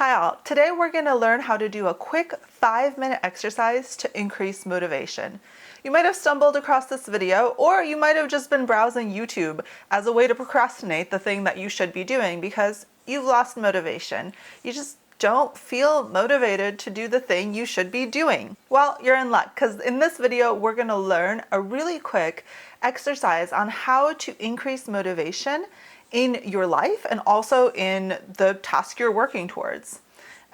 Hi all, today we're going to learn how to do a quick 5-minute exercise to increase motivation. You might have stumbled across this video, or you might have just been browsing YouTube as a way to procrastinate the thing that you should be doing because you've lost motivation. You just don't feel motivated to do the thing you should be doing. Well, you're in luck because in this video we're going to learn a really quick exercise on how to increase motivation in your life and also in the task you're working towards.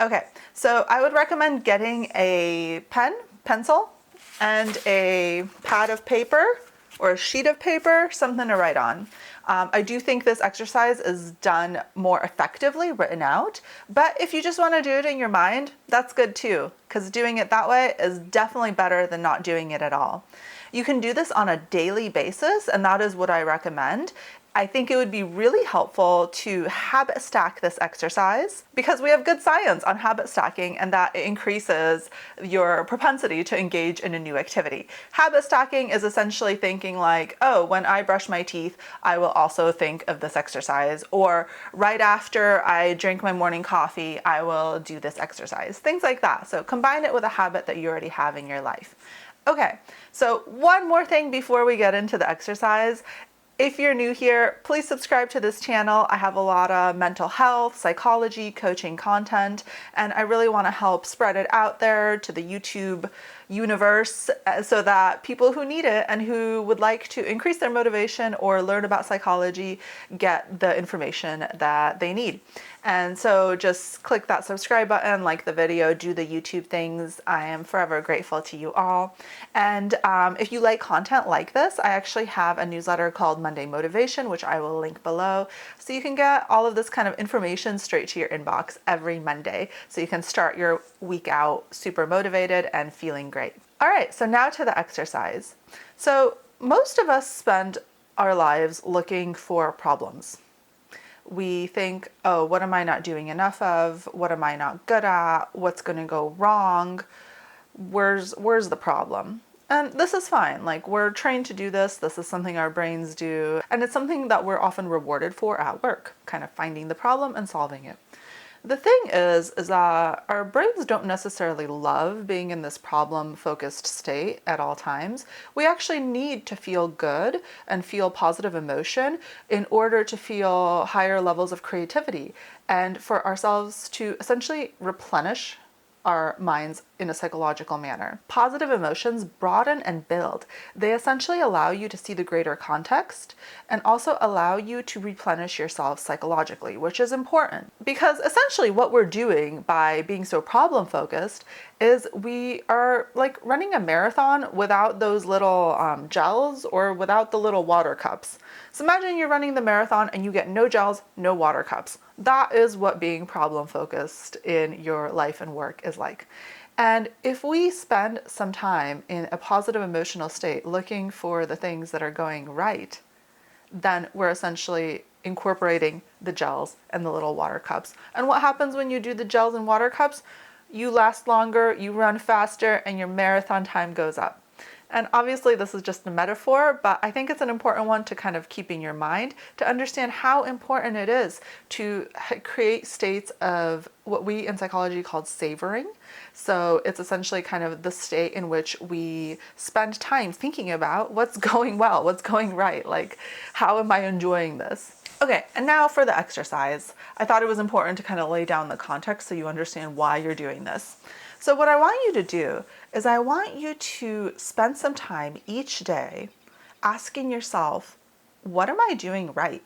Okay, so I would recommend getting a pen, pencil, and a pad of paper or a sheet of paper, something to write on. I do think this exercise is done more effectively written out, but if you just want to do it in your mind, that's good too, because doing it that way is definitely better than not doing it at all. You can do this on a daily basis, and that is what I recommend. I think it would be really helpful to habit stack this exercise because we have good science on habit stacking and that it increases your propensity to engage in a new activity. Habit stacking is essentially thinking like, oh, when I brush my teeth, I will also think of this exercise, or right after I drink my morning coffee, I will do this exercise, things like that. So combine it with a habit that you already have in your life. Okay, so one more thing before we get into the exercise. If you're new here, please subscribe to this channel. I have a lot of mental health, psychology, coaching content, and I really want to help spread it out there to the YouTube universe so that people who need it and who would like to increase their motivation or learn about psychology get the information that they need. And so just click that subscribe button, like the video, do the YouTube things. I am forever grateful to you all. And if you like content like this, I actually have a newsletter called Monday Motivation, which I will link below. So you can get all of this kind of information straight to your inbox every Monday. So you can start your week out super motivated and feeling great. All right, so now to the exercise. So most of us spend our lives looking for problems. We think, oh, what am I not doing enough of? What am I not good at? What's going to go wrong? Where's the problem? And this is fine. Like, we're trained to do this. This is something our brains do. And it's something that we're often rewarded for at work, kind of finding the problem and solving it. The thing is that our brains don't necessarily love being in this problem-focused state at all times. We actually need to feel good and feel positive emotion in order to feel higher levels of creativity and for ourselves to essentially replenish our minds in a psychological manner. Positive emotions broaden and build. They essentially allow you to see the greater context and also allow you to replenish yourself psychologically, which is important because essentially what we're doing by being so problem focused is we are like running a marathon without those little gels or without the little water cups. So imagine you're running the marathon and you get no gels, no water cups. That is what being problem focused in your life and work is like. And if we spend some time in a positive emotional state looking for the things that are going right, then we're essentially incorporating the gels and the little water cups. And what happens when you do the gels and water cups? You last longer, you run faster, and your marathon time goes up. And obviously this is just a metaphor, but I think it's an important one to kind of keep in your mind to understand how important it is to create states of what we in psychology call savoring. So it's essentially kind of the state in which we spend time thinking about what's going well, what's going right, like how am I enjoying this? Okay, and now for the exercise. I thought it was important to kind of lay down the context so you understand why you're doing this. So what I want you to do is I want you to spend some time each day asking yourself, what am I doing right?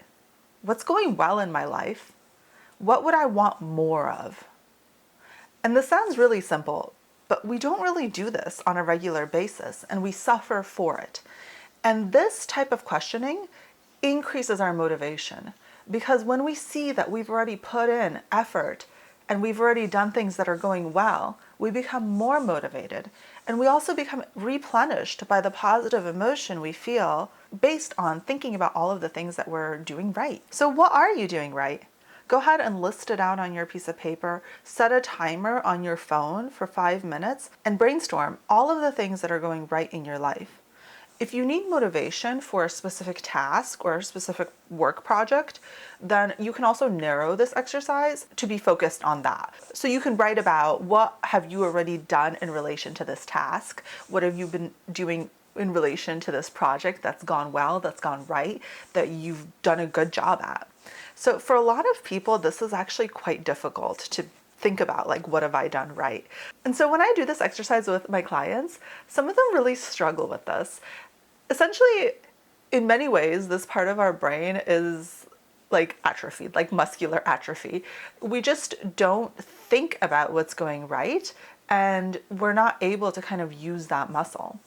What's going well in my life? What would I want more of? And this sounds really simple, but we don't really do this on a regular basis and we suffer for it. And this type of questioning increases our motivation because when we see that we've already put in effort and we've already done things that are going well, we become more motivated. And we also become replenished by the positive emotion we feel based on thinking about all of the things that we're doing right. So what are you doing right? Go ahead and list it out on your piece of paper, set a timer on your phone for 5 minutes, and brainstorm all of the things that are going right in your life. If you need motivation for a specific task or a specific work project, then you can also narrow this exercise to be focused on that. So you can write about what have you already done in relation to this task? What have you been doing in relation to this project that's gone well, that's gone right, that you've done a good job at? So for a lot of people, this is actually quite difficult to think about, like, what have I done right? And so when I do this exercise with my clients, some of them really struggle with this. Essentially, in many ways, this part of our brain is like atrophied, like muscular atrophy. We just don't think about what's going right, and we're not able to kind of use that muscle.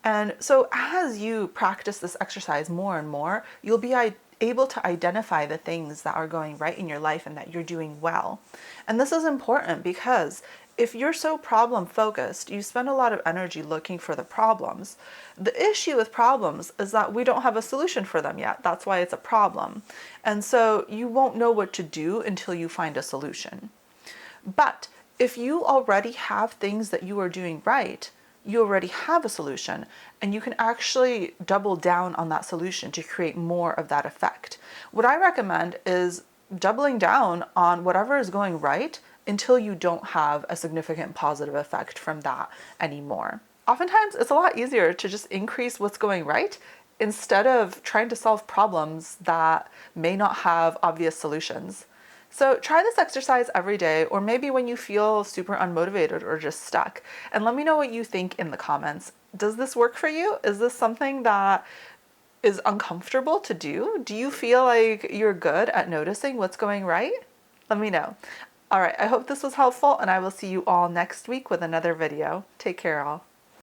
And so as you practice this exercise more and more, you'll be able to identify the things that are going right in your life and that you're doing well. And this is important because if you're so problem focused, you spend a lot of energy looking for the problems. The issue with problems is that we don't have a solution for them yet. That's why it's a problem. And so you won't know what to do until you find a solution. But if you already have things that you are doing right, you already have a solution, and you can actually double down on that solution to create more of that effect. What I recommend is doubling down on whatever is going right until you don't have a significant positive effect from that anymore. Oftentimes, it's a lot easier to just increase what's going right instead of trying to solve problems that may not have obvious solutions. So try this exercise every day, or maybe when you feel super unmotivated or just stuck, and let me know what you think in the comments. Does this work for you? Is this something that is uncomfortable to do? Do you feel like you're good at noticing what's going right? Let me know. All right, I hope this was helpful, and I will see you all next week with another video. Take care, all.